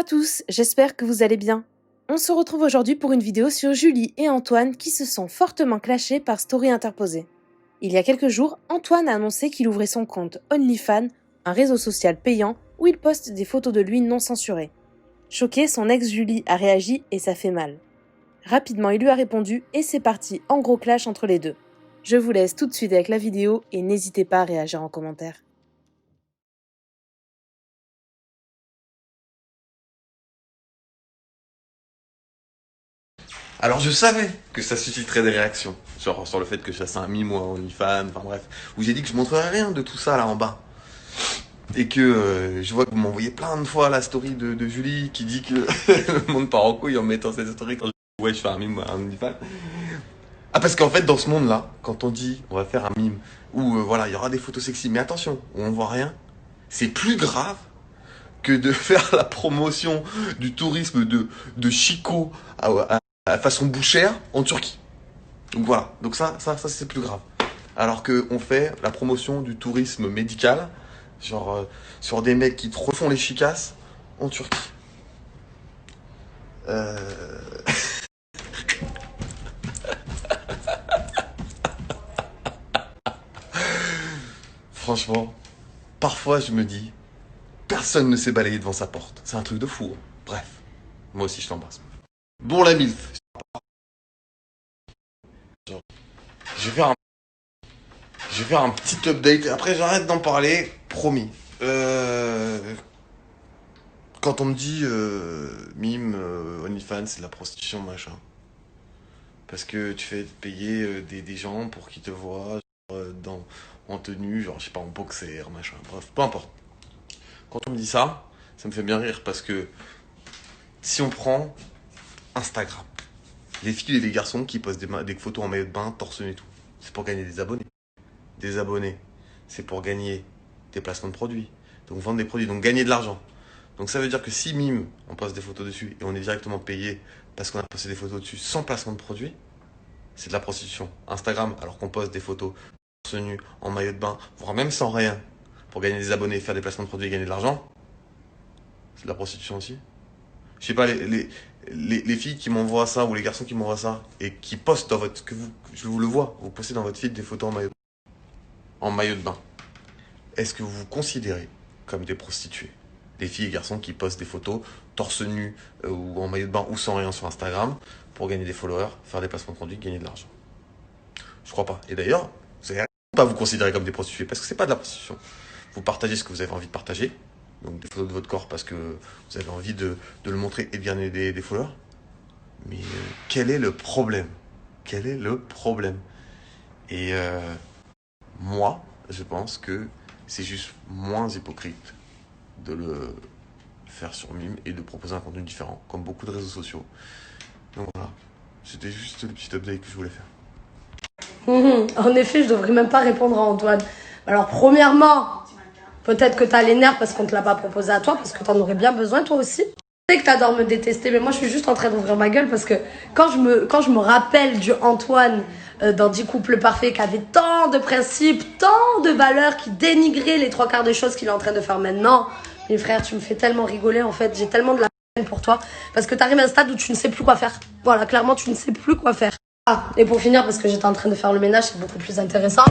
tous, j'espère que vous allez bien. On se retrouve aujourd'hui pour une vidéo sur Julie et Antoine qui se sont fortement clashés par story interposée. Il y a quelques jours, Antoine a annoncé qu'il ouvrait son compte OnlyFans, un réseau social payant où il poste des photos de lui non censurées. Choqué, son ex Julie a réagi et ça fait mal. Rapidement, il lui a répondu et c'est parti en gros clash entre les deux. Je vous laisse tout de suite avec la vidéo et n'hésitez pas à réagir en commentaire. Alors je savais que ça susciterait des réactions, genre sur le fait que je fasse un mime ou un OnlyFans, enfin bref, où j'ai dit que je montrerais rien de tout ça là en bas. Et que je vois que vous m'envoyez plein de fois la story de Julie qui dit que le monde part en couille en mettant cette story quand je dis ouais je fais un mime ou un OnlyFans. Ah parce qu'en fait dans ce monde là, quand on dit on va faire un mime où voilà il y aura des photos sexy, mais attention, où on voit rien, c'est plus grave que de faire la promotion du tourisme de Chico à façon bouchère en Turquie. Donc voilà, donc ça c'est plus grave. Alors que on fait la promotion du tourisme médical, genre sur des mecs qui te refont les chicasses en Turquie. Franchement, parfois je me dis, personne ne s'est balayé devant sa porte. C'est un truc de fou. Hein. Bref, moi aussi je t'embrasse. Bon la MILF. Je vais faire un Je vais faire un petit update et après j'arrête d'en parler, promis. Quand on me dit mime, OnlyFans, c'est de la prostitution, machin. Parce que tu fais payer des gens pour qu'ils te voient en tenue, genre je sais pas, en boxer, machin. Bref, peu importe. Quand on me dit ça, ça me fait bien rire parce que si on prend Instagram, les filles et les garçons qui postent des photos en maillot de bain, torse nu et tout, c'est pour gagner des abonnés. Des abonnés, c'est pour gagner des placements de produits, donc vendre des produits, donc gagner de l'argent. Donc ça veut dire que si Mime, on poste des photos dessus et on est directement payé parce qu'on a posté des photos dessus sans placement de produits, c'est de la prostitution. Instagram, alors qu'on poste des photos torse nu, en maillot de bain, voire même sans rien, pour gagner des abonnés, faire des placements de produits et gagner de l'argent, c'est de la prostitution aussi. Je sais pas, les filles qui m'envoient ça ou les garçons qui m'envoient ça et qui postent dans votre, je vous le vois, vous postez dans votre feed des photos en maillot de bain. Est-ce que vous vous considérez comme des prostituées? Des filles et garçons qui postent des photos torse nu ou en maillot de bain ou sans rien sur Instagram pour gagner des followers, faire des placements de produits, gagner de l'argent. Je crois pas. Et d'ailleurs, vous n'allez pas vous considérer comme des prostituées parce que c'est pas de la prostitution. Vous partagez ce que vous avez envie de partager, donc des photos de votre corps parce que vous avez envie de le montrer et de gagner des followers. Mais quel est le problème? Quel est le problème? Et moi, je pense que c'est juste moins hypocrite de le faire sur Mime et de proposer un contenu différent, comme beaucoup de réseaux sociaux. Donc voilà, c'était juste le petit update que je voulais faire. En effet, je devrais même pas répondre à Antoine. Alors, premièrement, peut-être que t'as les nerfs parce qu'on te l'a pas proposé à toi, parce que t'en aurais bien besoin toi aussi. Je sais que t'adores me détester, mais moi je suis juste en train d'ouvrir ma gueule parce que quand je me rappelle du Antoine dans 10 couples parfaits qui avait tant de principes, tant de valeurs, qui dénigrait les 3/4 des choses qu'il est en train de faire maintenant, mes frères, tu me fais tellement rigoler en fait, j'ai tellement de la peine pour toi parce que t'arrives à un stade où tu ne sais plus quoi faire. Voilà, clairement tu ne sais plus quoi faire. Ah, et pour finir, parce que j'étais en train de faire le ménage, c'est beaucoup plus intéressant.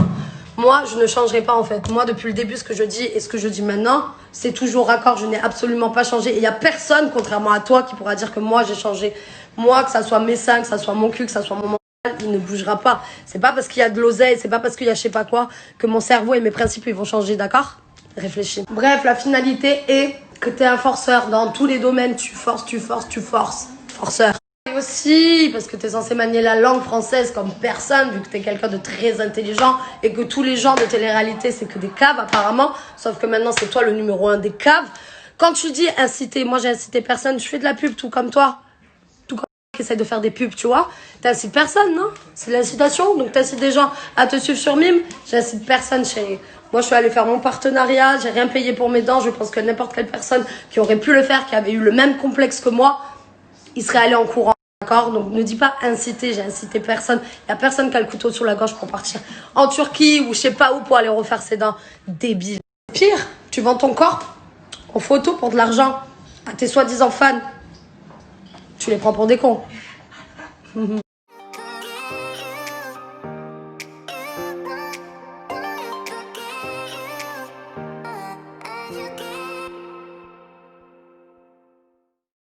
Moi, je ne changerai pas en fait. Moi, depuis le début, ce que je dis et ce que je dis maintenant, c'est toujours raccord. Je n'ai absolument pas changé. Et il n'y a personne, contrairement à toi, qui pourra dire que moi, j'ai changé. Moi, que ça soit mes seins, que ça soit mon cul, que ça soit mon mental, il ne bougera pas. C'est pas parce qu'il y a de l'oseille, c'est pas parce qu'il y a je sais pas quoi, que mon cerveau et mes principes, ils vont changer, d'accord? Réfléchis. Bref, la finalité est que tu es un forceur. Dans tous les domaines, tu forces, tu forces, tu forces. Forceur. Et aussi, parce que tu es censé manier la langue française comme personne, vu que tu es quelqu'un de très intelligent et que tous les gens de télé-réalité, c'est que des caves apparemment, sauf que maintenant c'est toi le numéro 1 des caves. Quand tu dis inciter, moi j'ai incité personne, je fais de la pub tout comme toi, tout comme toi qui essaie de faire des pubs, tu vois. T'incites personne, non? C'est l'incitation, donc t'incites des gens à te suivre sur Mime, j'incite personne chérie. Moi, je suis allée faire mon partenariat, j'ai rien payé pour mes dents, je pense que n'importe quelle personne qui aurait pu le faire, qui avait eu le même complexe que moi, il serait allé en courant. D'accord, donc ne dis pas inciter, j'ai incité personne. Il n'y a personne qui a le couteau sur la gorge pour partir en Turquie ou je sais pas où pour aller refaire ses dents. Débile. Pire, tu vends ton corps en photo pour de l'argent. à tes soi-disant fans, tu les prends pour des cons.